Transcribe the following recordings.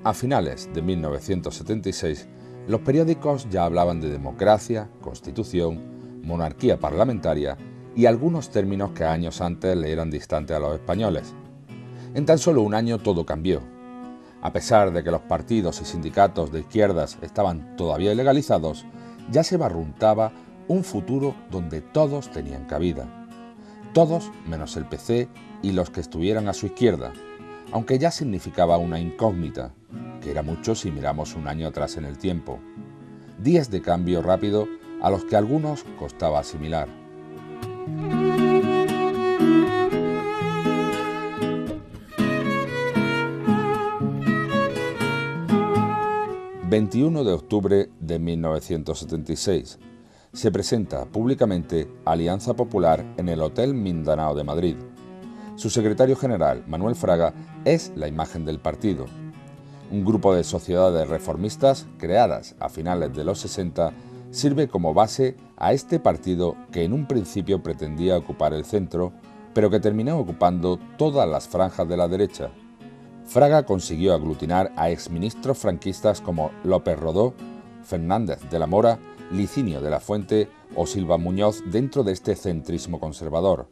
A finales de 1976, los periódicos ya hablaban de democracia, constitución, monarquía parlamentaria y algunos términos que años antes le eran distantes a los españoles. En tan solo un año todo cambió. A pesar de que los partidos y sindicatos de izquierdas estaban todavía ilegalizados, ya se barruntaba un futuro donde todos tenían cabida. Todos menos el PC y los que estuvieran a su izquierda, aunque ya significaba una incógnita, que era mucho si miramos un año atrás en el tiempo. Días de cambio rápido a los que a algunos costaba asimilar. ...21 de octubre de 1976... se presenta públicamente Alianza Popular en el Hotel Mindanao de Madrid. Su secretario general, Manuel Fraga, es la imagen del partido. Un grupo de sociedades reformistas creadas a finales de los 60 sirve como base a este partido que en un principio pretendía ocupar el centro, pero que terminó ocupando todas las franjas de la derecha. Fraga consiguió aglutinar a exministros franquistas como López Rodó, Fernández de la Mora, Licinio de la Fuente o Silva Muñoz dentro de este centrismo conservador.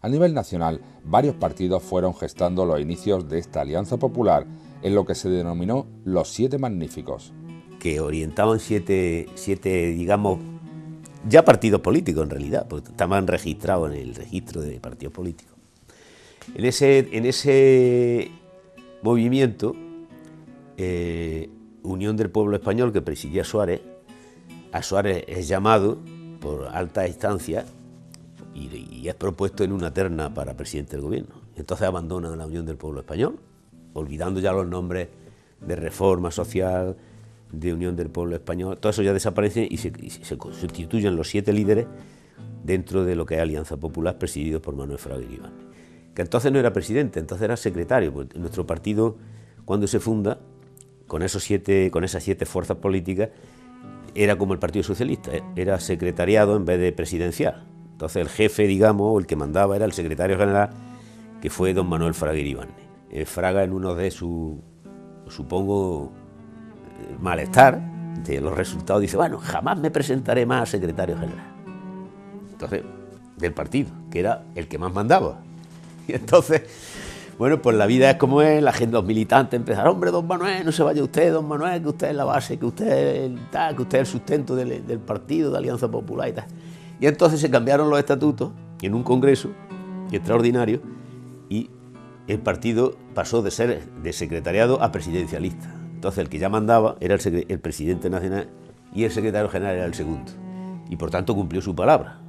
A nivel nacional, varios partidos fueron gestando los inicios de esta alianza popular en lo que se denominó los Siete Magníficos. Que orientaban siete, digamos, ya partidos políticos en realidad, porque estaban registrados en el registro de partidos políticos. En ese movimiento, Unión del Pueblo Español, que presidía Suárez, a Suárez es llamado por alta instancia y es propuesto en una terna para presidente del gobierno. Entonces abandona la Unión del Pueblo Español, olvidando ya los nombres de Reforma Social, de Unión del Pueblo Español, todo eso ya desaparece y se sustituyen los 7 líderes dentro de lo que es Alianza Popular, presidido por Manuel Fraga Iribarne, que entonces no era presidente, entonces era secretario, porque nuestro partido, cuando se funda, con esas 7 fuerzas políticas, era como el Partido Socialista, era secretariado en vez de presidencial. Entonces el jefe, digamos, o el que mandaba era el secretario general, que fue don Manuel Fraga Iribarne. Fraga, en uno de sus, supongo, malestar de los resultados, dice, bueno, jamás me presentaré más a secretario general. Entonces, del partido, que era el que más mandaba. Y entonces, bueno, pues la vida es como es, la gente, los militantes empezaron, hombre, don Manuel, no se vaya usted, don Manuel, que usted es la base, que usted es el sustento del partido, de Alianza Popular y tal. Y entonces se cambiaron los estatutos en un congreso extraordinario y el partido pasó de ser de secretariado a presidencialista. Entonces el que ya mandaba era el presidente nacional y el secretario general era el segundo. Y por tanto cumplió su palabra.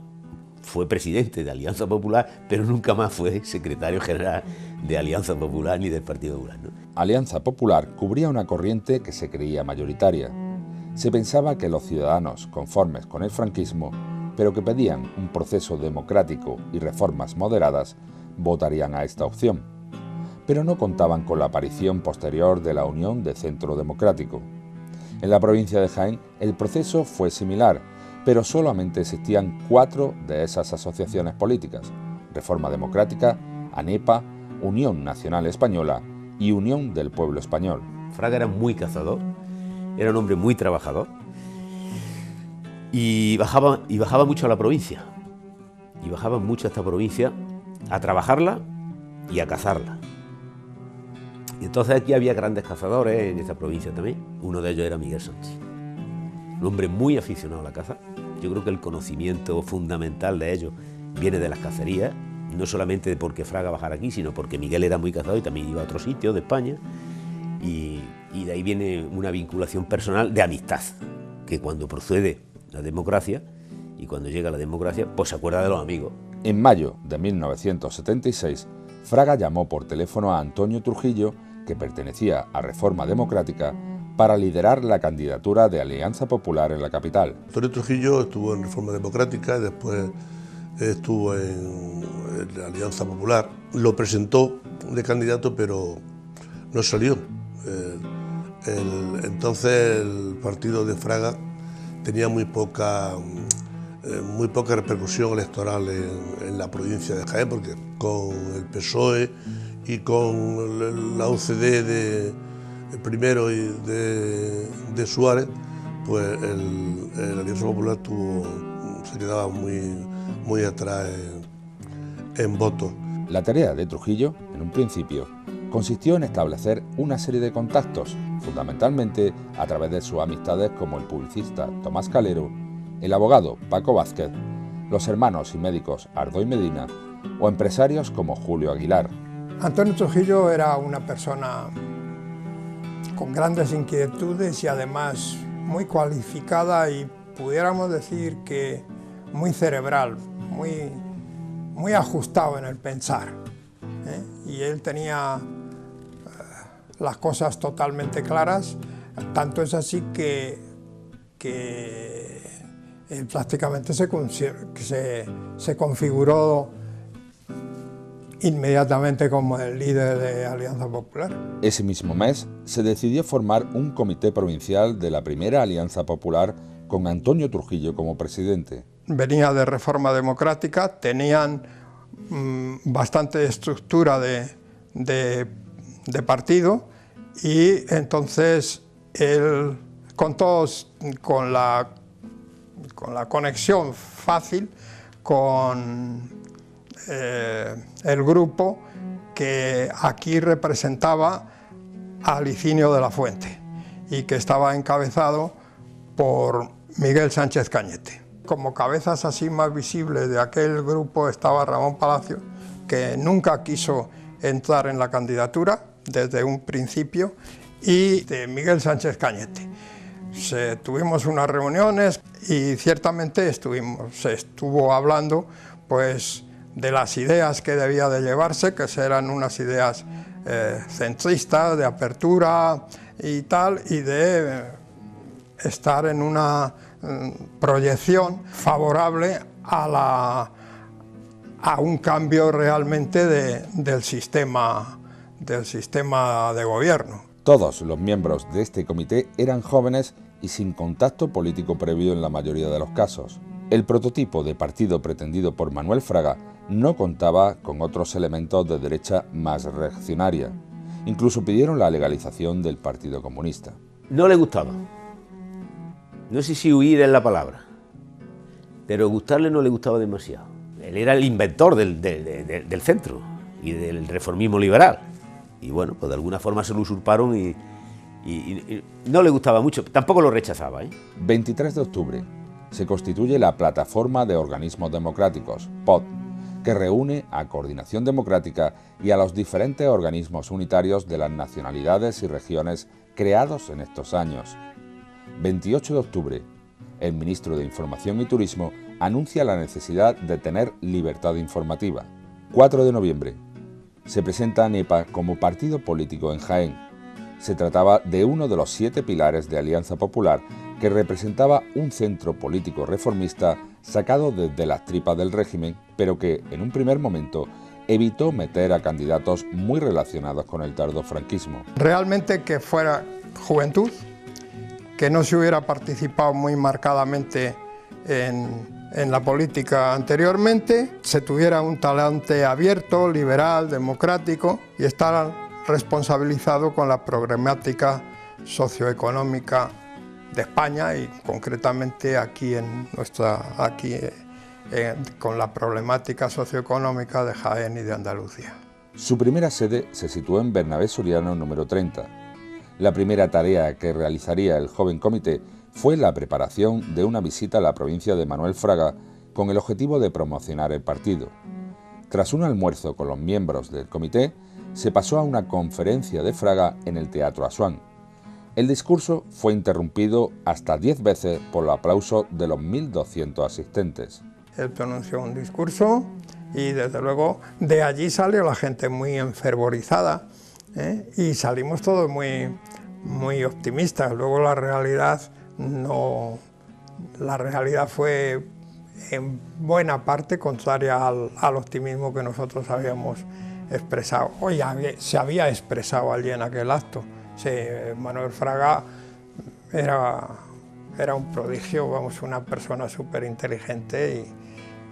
Fue presidente de Alianza Popular, pero nunca más fue secretario general de Alianza Popular ni del Partido Popular, ¿no? Alianza Popular cubría una corriente que se creía mayoritaria. Se pensaba que los ciudadanos, conformes con el franquismo, pero que pedían un proceso democrático y reformas moderadas, votarían a esta opción. Pero no contaban con la aparición posterior de la Unión de Centro Democrático. En la provincia de Jaén, el proceso fue similar, pero solamente existían 4 de esas asociaciones políticas: Reforma Democrática, ANEPA, Unión Nacional Española y Unión del Pueblo Español. Fraga era muy cazador, era un hombre muy trabajador y bajaba mucho a la provincia. Y bajaba mucho a esta provincia a trabajarla y a cazarla. Y entonces aquí había grandes cazadores en esta provincia también. Uno de ellos era Miguel Sánchez, un hombre muy aficionado a la caza. Yo creo que el conocimiento fundamental de ellos viene de las cacerías, no solamente porque Fraga bajara aquí, sino porque Miguel era muy cazador y también iba a otros sitios de España. Y de ahí viene una vinculación personal de amistad, que cuando procede la democracia y cuando llega la democracia, pues se acuerda de los amigos. En mayo de 1976, Fraga llamó por teléfono a Antonio Trujillo, que pertenecía a Reforma Democrática, para liderar la candidatura de Alianza Popular en la capital. Antonio Trujillo estuvo en Reforma Democrática y después estuvo en la Alianza Popular. Lo presentó de candidato, pero no salió. Entonces el partido de Fraga tenía muy poca repercusión electoral en la provincia de Jaén, porque con el PSOE y con la UCD primero y de Suárez, pues la Alianza Popular se quedaba muy atrás en votos. La tarea de Trujillo, en un principio, consistió en establecer una serie de contactos, fundamentalmente a través de sus amistades como el publicista Tomás Calero, el abogado Paco Vázquez, los hermanos y médicos Ardoy Medina o empresarios como Julio Aguilar. Antonio Trujillo era una persona con grandes inquietudes y además muy cualificada y pudiéramos decir que muy cerebral, muy ajustado en el pensar, ¿eh? Y él tenía las cosas totalmente claras, tanto es así que él prácticamente se configuró inmediatamente como el líder de Alianza Popular. Ese mismo mes se decidió formar un comité provincial de la primera Alianza Popular con Antonio Trujillo como presidente. Venía de Reforma Democrática, tenían bastante estructura de partido y entonces él contó con la conexión fácil con el grupo que aquí representaba a Licinio de la Fuente y que estaba encabezado por Miguel Sánchez Cañete. Como cabezas así más visibles de aquel grupo estaba Ramón Palacios, que nunca quiso entrar en la candidatura desde un principio, y de Miguel Sánchez Cañete. Tuvimos unas reuniones y ciertamente se estuvo hablando pues de las ideas que debía de llevarse, que eran unas ideas centristas, de apertura y tal, y de estar en una proyección favorable a un cambio realmente del sistema de gobierno. Todos los miembros de este comité eran jóvenes y sin contacto político previo en la mayoría de los casos. El prototipo de partido pretendido por Manuel Fraga no contaba con otros elementos de derecha más reaccionaria. Incluso pidieron la legalización del Partido Comunista. No le gustaba. No sé si huir es la palabra, pero gustarle no le gustaba demasiado. Él era el inventor del centro y del reformismo liberal. Y bueno, pues de alguna forma se lo usurparon y no le gustaba mucho, tampoco lo rechazaba, ¿eh? 23 de octubre se constituye la Plataforma de Organismos Democráticos, POD, que reúne a Coordinación Democrática y a los diferentes organismos unitarios de las nacionalidades y regiones creados en estos años. 28 de octubre, el ministro de Información y Turismo anuncia la necesidad de tener libertad informativa. 4 de noviembre, se presenta a NEPA como partido político en Jaén. Se trataba de uno de los 7 pilares de Alianza Popular que representaba un centro político reformista sacado desde las tripas del régimen, pero que, en un primer momento, evitó meter a candidatos muy relacionados con el tardofranquismo. Realmente que fuera juventud, que no se hubiera participado muy marcadamente en la política anteriormente, se tuviera un talante abierto, liberal, democrático y estar responsabilizado con la problemática socioeconómica de España y concretamente aquí con la problemática socioeconómica de Jaén y de Andalucía. Su primera sede se situó en Bernabé Soriano número 30. La primera tarea que realizaría el joven comité fue la preparación de una visita a la provincia de Manuel Fraga con el objetivo de promocionar el partido. Tras un almuerzo con los miembros del comité, se pasó a una conferencia de Fraga en el Teatro Asuán. El discurso fue interrumpido hasta 10 veces por el aplauso de los 1.200 asistentes. Él pronunció un discurso y desde luego de allí salió la gente muy enfervorizada, y salimos todos muy optimistas. Luego la realidad fue en buena parte contraria al optimismo que nosotros habíamos expresado. Se había expresado allí en aquel acto. Sí, Manuel Fraga era un prodigio, vamos, una persona súper inteligente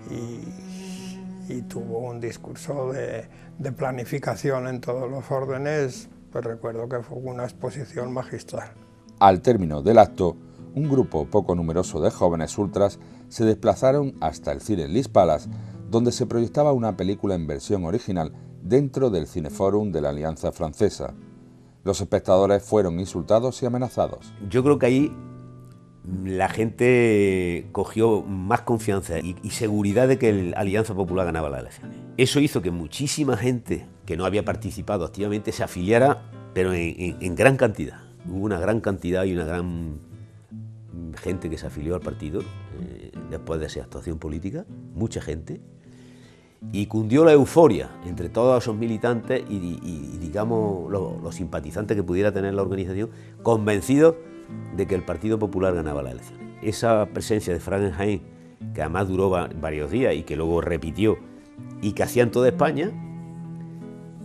y tuvo un discurso de planificación en todos los órdenes pues recuerdo que fue una exposición magistral. Al término del acto, un grupo poco numeroso de jóvenes ultras se desplazaron hasta el cine Lis Palace, donde se proyectaba una película en versión original dentro del Cineforum de la Alianza Francesa. Los espectadores fueron insultados y amenazados. Yo creo que ahí la gente cogió más confianza y seguridad de que la Alianza Popular ganaba las elecciones. Eso hizo que muchísima gente que no había participado activamente se afiliara, pero en gran cantidad. Hubo una gran cantidad y una gran gente que se afilió al partido después de esa actuación política, mucha gente, y cundió la euforia entre todos esos militantes y digamos, los simpatizantes que pudiera tener la organización, convencidos de que el Partido Popular ganaba las elecciones. Esa presencia de Frank en Jaén, que además duró varios días y que luego repitió, y que hacía en toda España,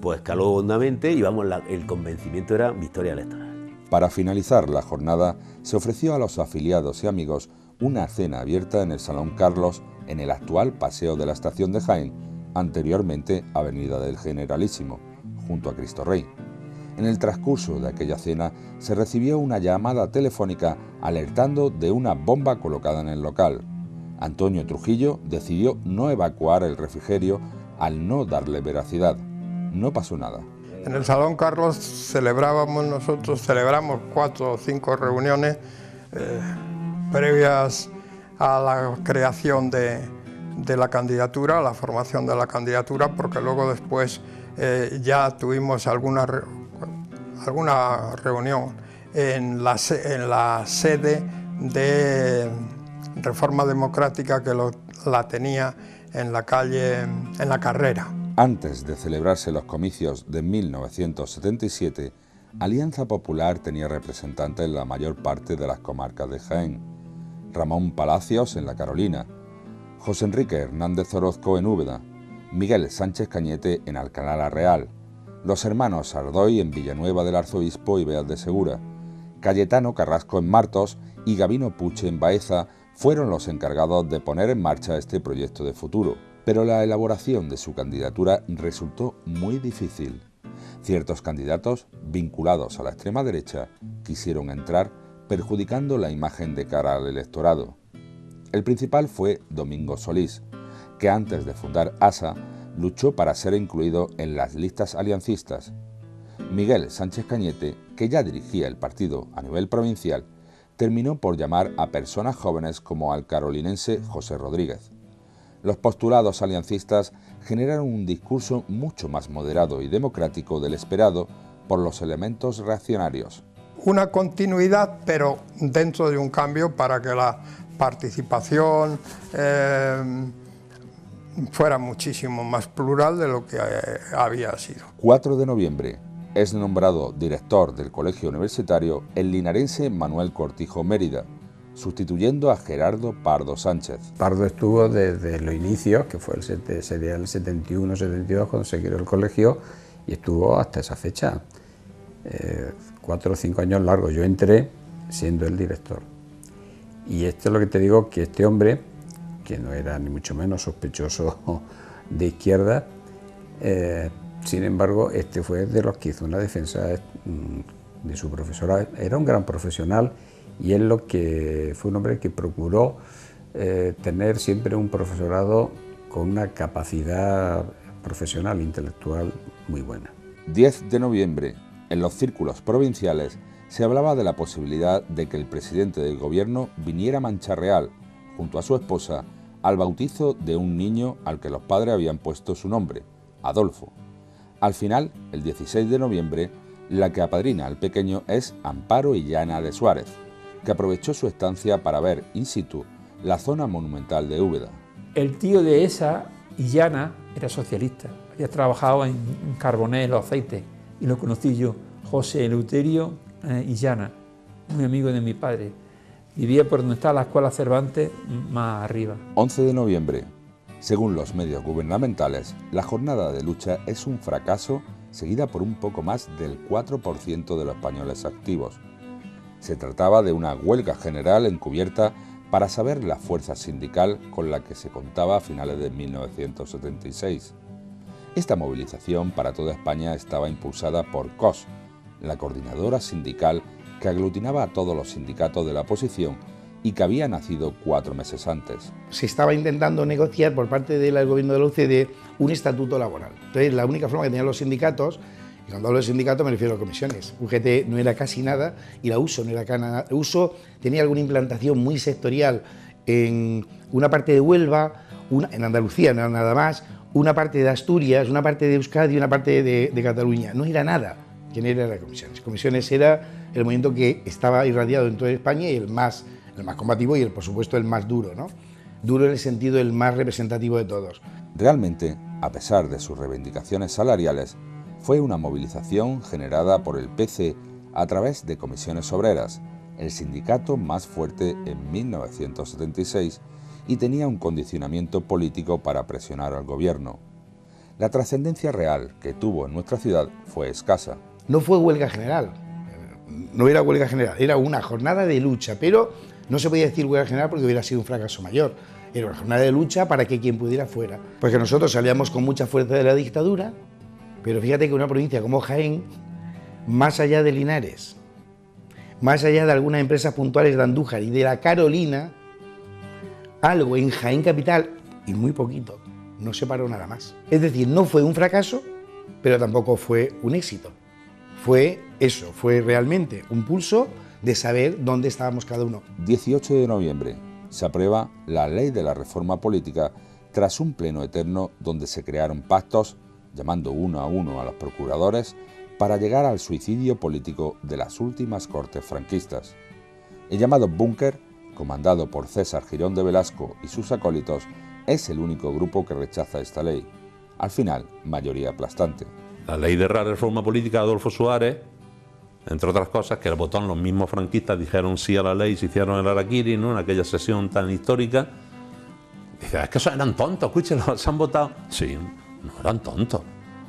pues caló hondamente y vamos, el convencimiento era victoria electoral. Para finalizar la jornada, se ofreció a los afiliados y amigos una cena abierta en el Salón Carlos, en el actual Paseo de la Estación de Jaén, anteriormente Avenida del Generalísimo, junto a Cristo Rey. En el transcurso de aquella cena se recibió una llamada telefónica alertando de una bomba colocada en el local. Antonio Trujillo decidió no evacuar el refrigerio al no darle veracidad. No pasó nada. En el Salón Carlos celebramos 4 o 5 reuniones previas a la creación de la candidatura, a la formación de la candidatura, porque luego después ya tuvimos alguna reunión en la sede de Reforma Democrática, que la tenía en la calle, en la Carrera. Antes de celebrarse los comicios de 1977, Alianza Popular tenía representantes en la mayor parte de las comarcas de Jaén. Ramón Palacios en la Carolina, José Enrique Hernández Orozco en Úbeda, Miguel Sánchez Cañete en Alcalá la Real, los hermanos Ardoy en Villanueva del Arzobispo y Beas de Segura, Cayetano Carrasco en Martos y Gabino Puche en Baeza fueron los encargados de poner en marcha este proyecto de futuro. Pero la elaboración de su candidatura resultó muy difícil. Ciertos candidatos, vinculados a la extrema derecha, quisieron entrar, perjudicando la imagen de cara al electorado. El principal fue Domingo Solís, que antes de fundar ASA, luchó para ser incluido en las listas aliancistas. Miguel Sánchez Cañete, que ya dirigía el partido a nivel provincial, terminó por llamar a personas jóvenes como al carolinense José Rodríguez. Los postulados aliancistas generaron un discurso mucho más moderado y democrático del esperado por los elementos reaccionarios. Una continuidad, pero dentro de un cambio para que la participación fuera muchísimo más plural de lo que había sido. 4 de noviembre. Es nombrado director del Colegio Universitario el linarense Manuel Cortijo Mérida, sustituyendo a Gerardo Pardo Sánchez. Pardo estuvo desde los inicios, que fue sería el 71-72 cuando se creó el colegio, y estuvo hasta esa fecha, 4 o 5 años largos. Yo entré siendo el director. Y esto es lo que te digo, que este hombre, que no era ni mucho menos sospechoso de izquierda, sin embargo, este fue de los que hizo una defensa de su profesora. Era un gran profesional y él fue un hombre que procuró tener siempre un profesorado con una capacidad profesional e intelectual muy buena. 10 de noviembre. En los círculos provinciales se hablaba de la posibilidad de que el presidente del gobierno viniera a Mancha-Real, junto a su esposa, al bautizo de un niño al que los padres habían puesto su nombre, Adolfo. Al final, el 16 de noviembre, la que apadrina al pequeño es Amparo Illana de Suárez, que aprovechó su estancia para ver in situ la zona monumental de Úbeda. El tío de esa, Illana, era socialista, había trabajado en Carbonell o aceite, y lo conocí yo, José Eleuterio Illana, muy amigo de mi padre. Vivía por donde está la Escuela Cervantes, más arriba. 11 de noviembre. Según los medios gubernamentales, la jornada de lucha es un fracaso, seguida por un poco más del 4% de los españoles activos. Se trataba de una huelga general encubierta para saber la fuerza sindical con la que se contaba a finales de 1976. Esta movilización para toda España estaba impulsada por COS, la coordinadora sindical que aglutinaba a todos los sindicatos de la oposición y que había nacido 4 meses antes. Se estaba intentando negociar por parte del gobierno de la UCD un estatuto laboral. Entonces, la única forma que tenían los sindicatos, y cuando hablo de sindicatos me refiero a comisiones, UGT no era casi nada y la USO no era casi nada. USO tenía alguna implantación muy sectorial en una parte de Huelva, en Andalucía, no nada más, una parte de Asturias, una parte de Euskadi y una parte de Cataluña. No era nada. ¿Quién era la comisiones? Comisiones era el movimiento que estaba irradiado en toda España y el más combativo y, por supuesto, el más duro, ¿no? Duro en el sentido del más representativo de todos. Realmente, a pesar de sus reivindicaciones salariales, fue una movilización generada por el PC a través de Comisiones Obreras, el sindicato más fuerte en 1976, y tenía un condicionamiento político para presionar al gobierno. La trascendencia real que tuvo en nuestra ciudad fue escasa. No fue huelga general, no era huelga general, era una jornada de lucha, pero no se podía decir huelga general porque hubiera sido un fracaso mayor. Era una jornada de lucha para que quien pudiera fuera. Porque nosotros salíamos con mucha fuerza de la dictadura, pero fíjate que una provincia como Jaén, más allá de Linares, más allá de algunas empresas puntuales de Andújar y de la Carolina, algo en Jaén capital, y muy poquito, no se paró nada más. Es decir, no fue un fracaso, pero tampoco fue un éxito. Fue eso, fue realmente un pulso de saber dónde estábamos cada uno. 18 de noviembre se aprueba la Ley de la Reforma Política tras un pleno eterno donde se crearon pactos, llamando uno a uno a los procuradores, para llegar al suicidio político de las últimas cortes franquistas. El llamado Búnker, comandado por César Girón de Velasco y sus acólitos, es el único grupo que rechaza esta ley. Al final, mayoría aplastante. La ley de la reforma política de Adolfo Suárez, entre otras cosas, que el botón los mismos franquistas dijeron sí a la ley y se hicieron el harakiri, ¿no?, en aquella sesión tan histórica. Dice, es que esos eran tontos, escúchenlo, se han votado. Sí, no eran tontos.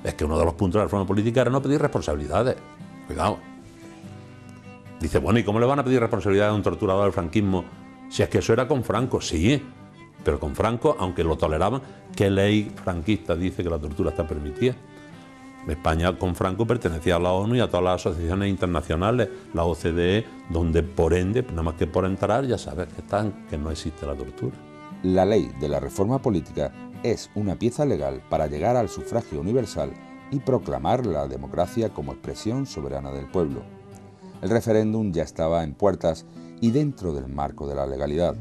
Es que uno de los puntos de la reforma política era no pedir responsabilidades. Cuidado. Dice, bueno, ¿y cómo le van a pedir responsabilidades a un torturador del franquismo si es que eso era con Franco? Sí, pero con Franco, aunque lo toleraban, ¿qué ley franquista dice que la tortura está permitida? España con Franco pertenecía a la ONU y a todas las asociaciones internacionales, la OCDE, donde por ende, nada más que por entrar, ya sabes que no existe la tortura. La ley de la reforma política es una pieza legal para llegar al sufragio universal y proclamar la democracia como expresión soberana del pueblo. El referéndum ya estaba en puertas y dentro del marco de la legalidad.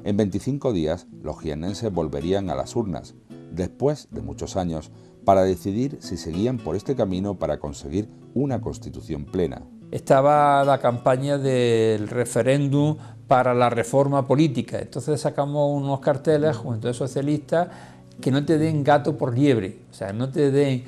En 25 días, los jiennenses volverían a las urnas, después de muchos años, para decidir si seguían por este camino para conseguir una constitución plena. Estaba la campaña del referéndum para la reforma política, entonces sacamos unos carteles, Juventud Socialista, que no te den gato por liebre, o sea, no te den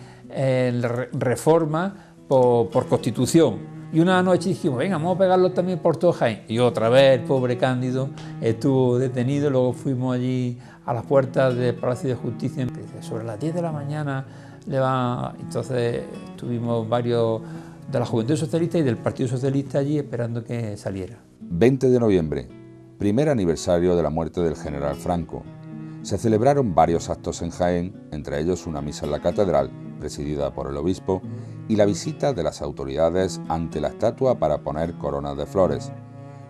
reforma por constitución. Y una noche dijimos, venga, vamos a pegarlo también por todo Jaén. Y otra vez el pobre Cándido estuvo detenido, luego fuimos allí a las puertas del Palacio de Justicia, sobre las 10 de la mañana entonces tuvimos varios de la Juventud Socialista y del Partido Socialista allí esperando que saliera. 20 de noviembre, primer aniversario de la muerte del general Franco. Se celebraron varios actos en Jaén, entre ellos una misa en la catedral, presidida por el obispo, y la visita de las autoridades ante la estatua para poner coronas de flores.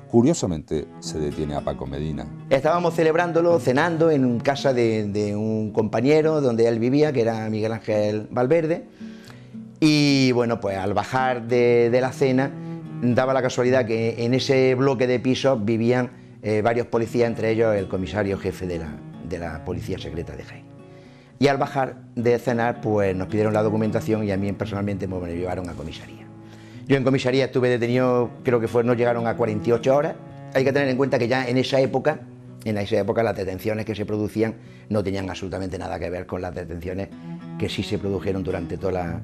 Curiosamente, se detiene a Paco Medina. Estábamos celebrándolo, cenando en casa de un compañero donde él vivía, que era Miguel Ángel Valverde, y bueno, pues al bajar de la cena, daba la casualidad que en ese bloque de pisos vivían varios policías, entre ellos el comisario jefe de la Policía Secreta de Jaén. Y al bajar de cenar, pues nos pidieron la documentación y a mí personalmente me llevaron a comisaría. Yo en comisaría estuve detenido, creo que no llegaron a 48 horas. Hay que tener en cuenta que ya en esa época las detenciones que se producían no tenían absolutamente nada que ver con las detenciones que sí se produjeron durante toda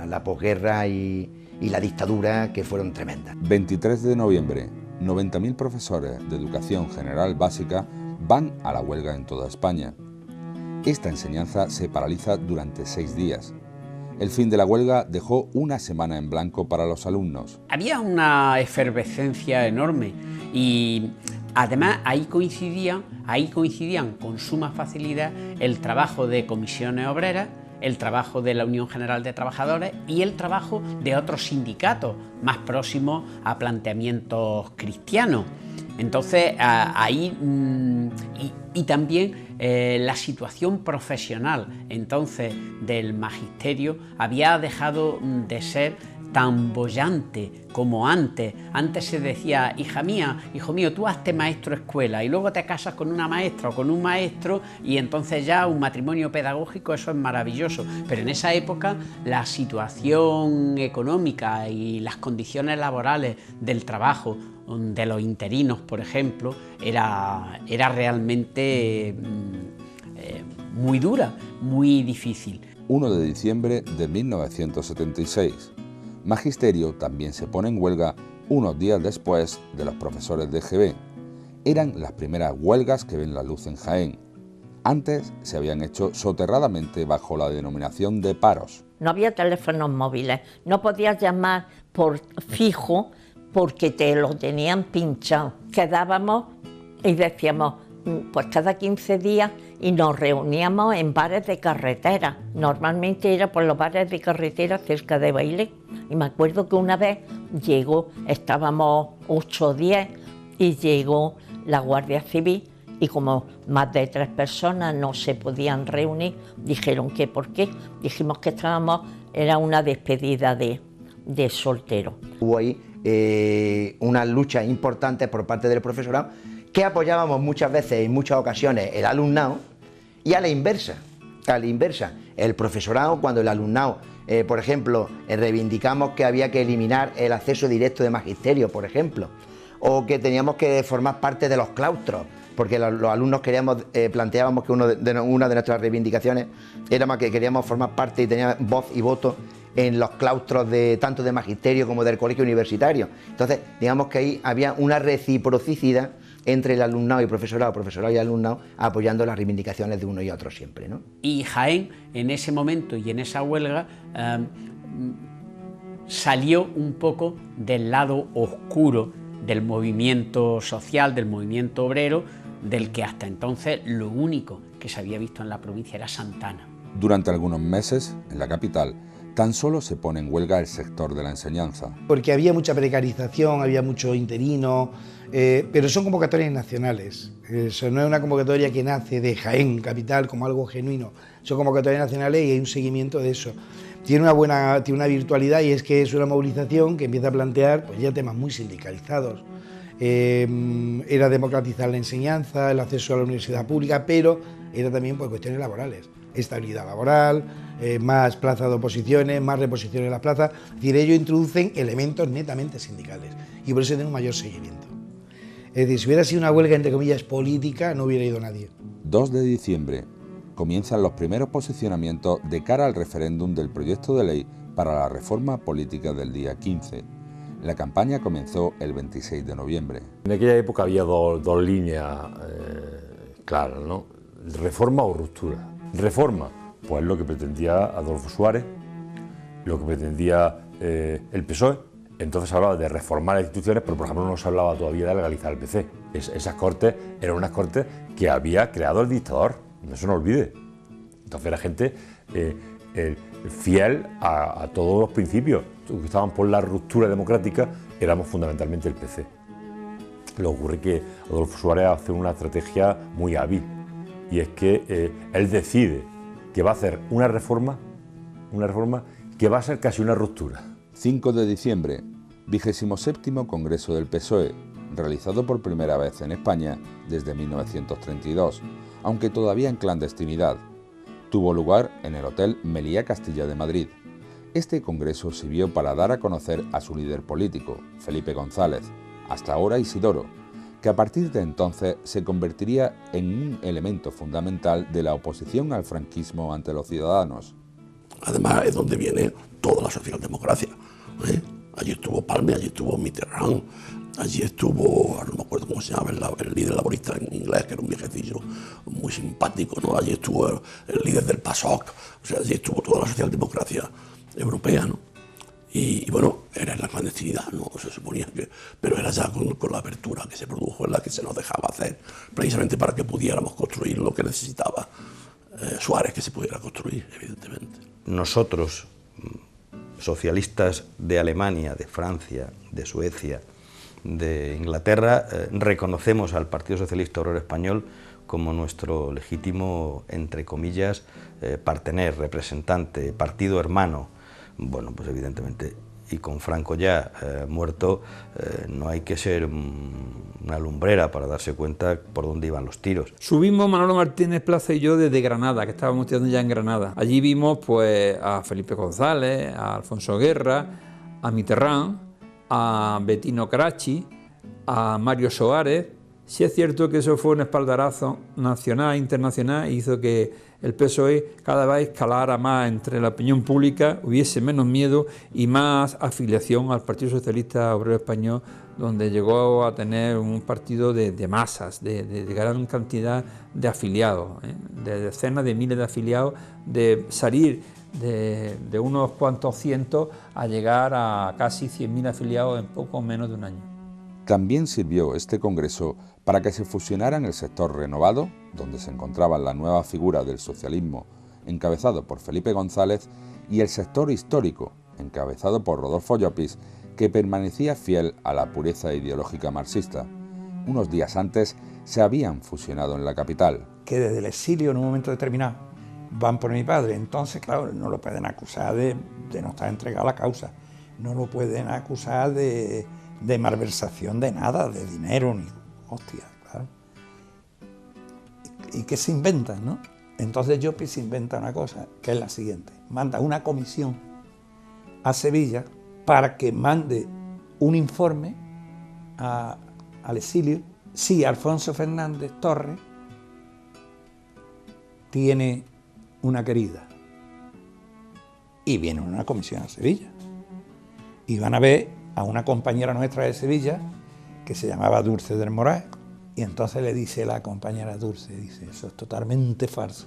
la posguerra y la dictadura, que fueron tremendas. 23 de noviembre, 90.000 profesores de educación general básica van a la huelga en toda España. Esta enseñanza se paraliza durante 6 días. El fin de la huelga dejó una semana en blanco para los alumnos. Había una efervescencia enorme y además ahí coincidían con suma facilidad el trabajo de comisiones obreras, el trabajo de la Unión General de Trabajadores y el trabajo de otros sindicatos más próximos a planteamientos cristianos. Entonces, ahí, y también la situación profesional entonces del magisterio había dejado de ser tan boyante como antes. Antes se decía, hija mía, hijo mío, tú hazte maestro escuela y luego te casas con una maestra o con un maestro y entonces ya un matrimonio pedagógico, eso es maravilloso. Pero en esa época la situación económica y las condiciones laborales del trabajo de los interinos, por ejemplo, era realmente muy dura, muy difícil. 1 de diciembre de 1976. Magisterio también se pone en huelga unos días después de los profesores de GB. Eran las primeras huelgas que ven la luz en Jaén. Antes se habían hecho soterradamente bajo la denominación de paros. No había teléfonos móviles, no podías llamar por fijo porque te lo tenían pinchado. Quedábamos y decíamos, pues cada 15 días y nos reuníamos en bares de carretera. Normalmente era por los bares de carretera cerca de Bailén. Y me acuerdo que una vez llegó, estábamos 8 o 10 y llegó la Guardia Civil y como más de 3 personas no se podían reunir, dijeron que por qué. Dijimos que era una despedida de soltero. Hubo ahí unas luchas importantes por parte del profesorado que apoyábamos muchas veces, en muchas ocasiones, el alumnado, y a la inversa, el profesorado, cuando el alumnado, por ejemplo, reivindicamos que había que eliminar el acceso directo de magisterio, por ejemplo, o que teníamos que formar parte de los claustros, porque los alumnos planteábamos que una de nuestras reivindicaciones era que queríamos formar parte y tener voz y voto en los claustros tanto de magisterio como del colegio universitario. Entonces, digamos que ahí había una reciprocidad entre el alumnado y profesorado y alumnado, apoyando las reivindicaciones de uno y otro siempre, ¿no? Y Jaén, en ese momento y en esa huelga, salió un poco del lado oscuro del movimiento social, del movimiento obrero, del que hasta entonces lo único que se había visto en la provincia era Santana. Durante algunos meses, en la capital, tan solo se pone en huelga el sector de la enseñanza. Porque había mucha precarización, había mucho interino, pero son convocatorias nacionales. Eso no es una convocatoria que nace de Jaén, capital, como algo genuino. Son convocatorias nacionales y hay un seguimiento de eso. Tiene una virtualidad y es que es una movilización que empieza a plantear pues, ya temas muy sindicalizados. Era democratizar la enseñanza, el acceso a la universidad pública, pero era también por cuestiones laborales. Estabilidad laboral, más plazas de oposiciones, más reposiciones en las plazas. Es decir, ellos introducen elementos netamente sindicales y por eso tienen un mayor seguimiento. Es decir, si hubiera sido una huelga, entre comillas, política, no hubiera ido nadie. 2 de diciembre. Comienzan los primeros posicionamientos de cara al referéndum del proyecto de ley para la reforma política del día 15. La campaña comenzó el 26 de noviembre. En aquella época había dos líneas claras, ¿no? Reforma o ruptura. Reforma, pues lo que pretendía Adolfo Suárez, lo que pretendía el PSOE. Entonces se hablaba de reformar las instituciones, pero por ejemplo no se hablaba todavía de legalizar el PC. Esas cortes eran unas cortes que había creado el dictador, no se nos olvide. Entonces era gente fiel a todos los principios. Los que estaban por la ruptura democrática éramos fundamentalmente el PC. Lo que ocurre que Adolfo Suárez hace una estrategia muy hábil, y es que él decide que va a hacer una reforma que va a ser casi una ruptura. 5 de diciembre, 27º Congreso del PSOE, realizado por primera vez en España desde 1932, aunque todavía en clandestinidad. Tuvo lugar en el Hotel Meliá Castilla de Madrid. Este congreso sirvió para dar a conocer a su líder político, Felipe González, hasta ahora Isidoro, que a partir de entonces se convertiría en un elemento fundamental de la oposición al franquismo ante los ciudadanos. Además es donde viene toda la socialdemocracia. Allí estuvo Palme, allí estuvo Mitterrand, allí estuvo, no me acuerdo cómo se llama, el líder laborista en inglés, que era un viejecillo muy simpático, ¿no? Allí estuvo el líder del PASOK, o sea, allí estuvo toda la socialdemocracia europea, ¿no? Y bueno, era en la clandestinidad, ¿no? Se suponía que, pero era ya con la apertura que se produjo, en la que se nos dejaba hacer, precisamente para que pudiéramos construir lo que necesitaba Suárez que se pudiera construir, evidentemente. Nosotros, socialistas de Alemania, de Francia, de Suecia, de Inglaterra, reconocemos al Partido Socialista Obrero Español como nuestro legítimo, entre comillas, partener, representante, partido hermano. Bueno, pues evidentemente, y con Franco ya muerto, no hay que ser una lumbrera para darse cuenta por dónde iban los tiros. Subimos Manolo Martínez Plaza y yo desde Granada, que estábamos estudiando ya en Granada. Allí vimos pues a Felipe González, a Alfonso Guerra, a Mitterrand, a Bettino Caracci, a Mario Soares. Sí es cierto que eso fue un espaldarazo nacional e internacional, y hizo que el PSOE cada vez escalara más entre la opinión pública, hubiese menos miedo y más afiliación al Partido Socialista Obrero Español, donde llegó a tener un partido de masas, de gran cantidad de afiliados, de decenas de miles de afiliados, de salir de unos cuantos cientos a llegar a casi 100.000 afiliados en poco menos de un año. También sirvió este congreso para que se fusionaran el sector renovado, donde se encontraban la nueva figura del socialismo, encabezado por Felipe González, y el sector histórico, encabezado por Rodolfo Llopis, que permanecía fiel a la pureza ideológica marxista. Unos días antes se habían fusionado en la capital. Que desde el exilio, en un momento determinado, van por mi padre. Entonces, claro, no lo pueden acusar de no estar entregado a la causa. No lo pueden acusar de malversación de nada, de dinero, ni hostia, claro. ¿Y qué se inventan, no? Entonces Llopis se inventa una cosa, que es la siguiente. Manda una comisión a Sevilla para que mande un informe al exilio si Alfonso Fernández Torres tiene una querida. Y viene una comisión a Sevilla. Y van a ver a una compañera nuestra de Sevilla que se llamaba Dulce del Moral, y entonces le dice la compañera Dulce, dice, eso es totalmente falso,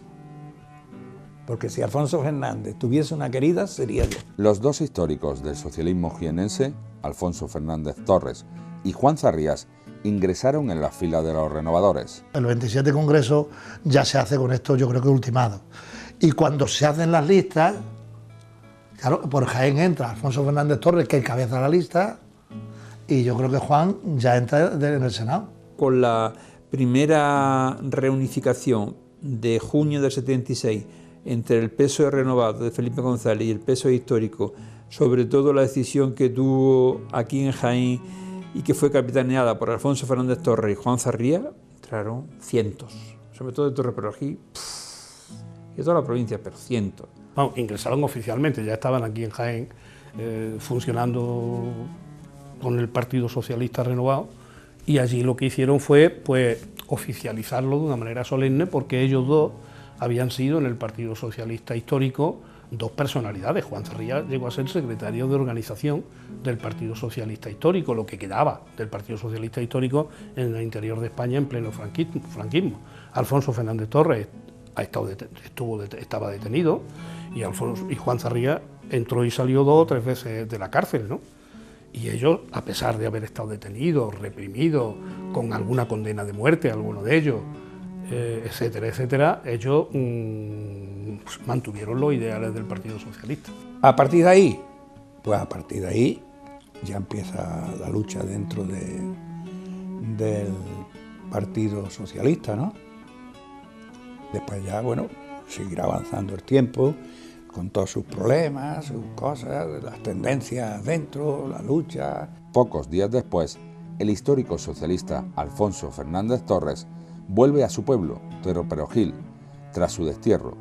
porque si Alfonso Fernández tuviese una querida sería yo. Los dos históricos del socialismo jienense, Alfonso Fernández Torres y Juan Zarrías, ingresaron en la fila de los renovadores. El 27 Congreso ya se hace con esto, yo creo que ultimado, y cuando se hacen las listas, claro, por Jaén entra Alfonso Fernández Torres, que encabeza la lista, y yo creo que Juan ya entra en el Senado. Con la primera reunificación de junio del 76 entre el PSOE renovado de Felipe González y el PSOE histórico, sobre todo la decisión que tuvo aquí en Jaén y que fue capitaneada por Alfonso Fernández Torres y Juan Zarrías, entraron cientos, sobre todo de Torreperogí y de toda la provincia, pero cientos. Bueno, ingresaron oficialmente, ya estaban aquí en Jaén funcionando con el Partido Socialista Renovado, y allí lo que hicieron fue pues oficializarlo de una manera solemne, porque ellos dos habían sido en el Partido Socialista Histórico dos personalidades. Juan Zarrías llegó a ser secretario de organización del Partido Socialista Histórico, lo que quedaba del Partido Socialista Histórico en el interior de España en pleno franquismo. Alfonso Fernández Torres estaba detenido, y Juan Zarrías entró y salió 2 o 3 veces de la cárcel, ¿no? Y ellos, a pesar de haber estado detenidos, reprimidos, con alguna condena de muerte, alguno de ellos, etcétera, etcétera, ellos mantuvieron los ideales del Partido Socialista. A partir de ahí, pues a partir de ahí ya empieza la lucha dentro del Partido Socialista, ¿no? Después ya, bueno, seguirá avanzando el tiempo, con todos sus problemas, sus cosas, las tendencias dentro, la lucha. Pocos días después, el histórico socialista Alfonso Fernández Torres vuelve a su pueblo, Torreperogil, tras su destierro.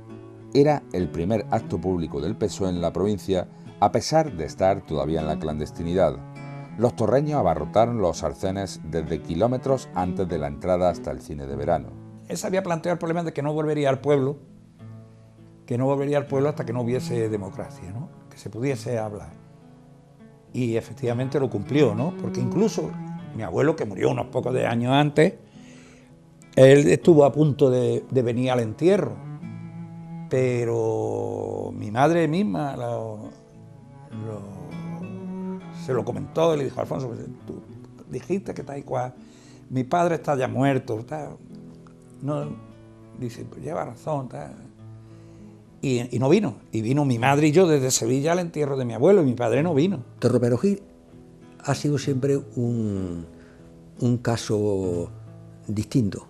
Era el primer acto público del PSOE en la provincia, a pesar de estar todavía en la clandestinidad. Los torreños abarrotaron los arcenes desde kilómetros antes de la entrada hasta el cine de verano. Él se había planteado el problema de que no volvería al pueblo, hasta que no hubiese democracia, ¿no? Que se pudiese hablar. Y efectivamente lo cumplió, ¿no? Porque incluso mi abuelo, que murió unos pocos de años antes, él estuvo a punto de venir al entierro, pero mi madre misma se lo comentó y le dijo, Alfonso, tú dijiste que tal y cual, mi padre está ya muerto, no, dice, pues lleva razón, y no vino. Y vino mi madre y yo desde Sevilla al entierro de mi abuelo, y mi padre no vino. Torreperogil ha sido siempre un caso distinto,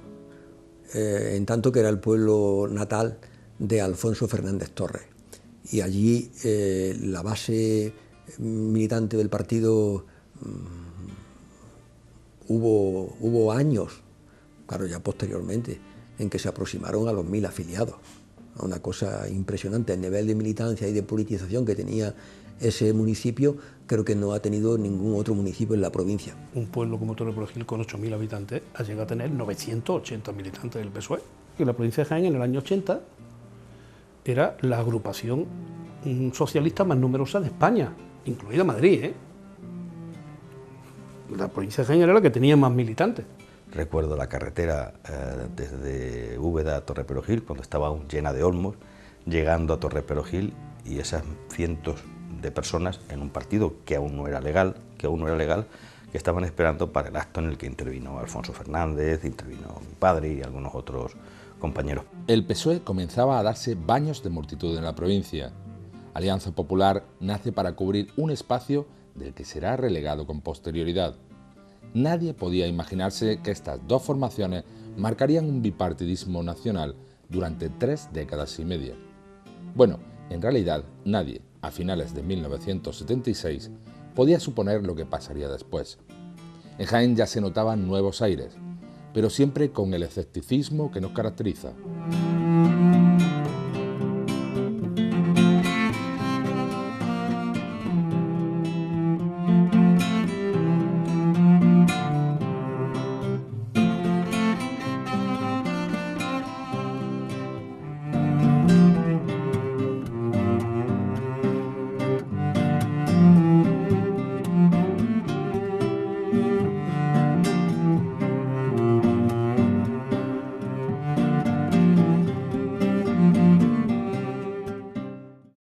en tanto que era el pueblo natal de Alfonso Fernández Torres. Y allí la base militante del partido hubo años, claro, ya posteriormente, en que se aproximaron a los 1000 afiliados. Una cosa impresionante, el nivel de militancia y de politización que tenía ese municipio, creo que no ha tenido ningún otro municipio en la provincia. Un pueblo como Torreperogil, con 8.000 habitantes, ha llegado a tener 980 militantes del PSOE. Y la provincia de Jaén, en el año 80, era la agrupación socialista más numerosa de España, incluida Madrid, ¿eh? La provincia de Jaén era la que tenía más militantes. Recuerdo la carretera desde Úbeda a Torreperogil, cuando estaba aún llena de olmos, llegando a Torreperogil, y esas cientos de personas en un partido que aún no era legal, que estaban esperando para el acto en el que intervino Alfonso Fernández, intervino mi padre y algunos otros compañeros. El PSOE comenzaba a darse baños de multitud en la provincia. Alianza Popular nace para cubrir un espacio del que será relegado con posterioridad. Nadie podía imaginarse que estas dos formaciones marcarían un bipartidismo nacional durante 3 décadas y media. Bueno, en realidad nadie, a finales de 1976, podía suponer lo que pasaría después. En Jaén ya se notaban nuevos aires, pero siempre con el escepticismo que nos caracteriza.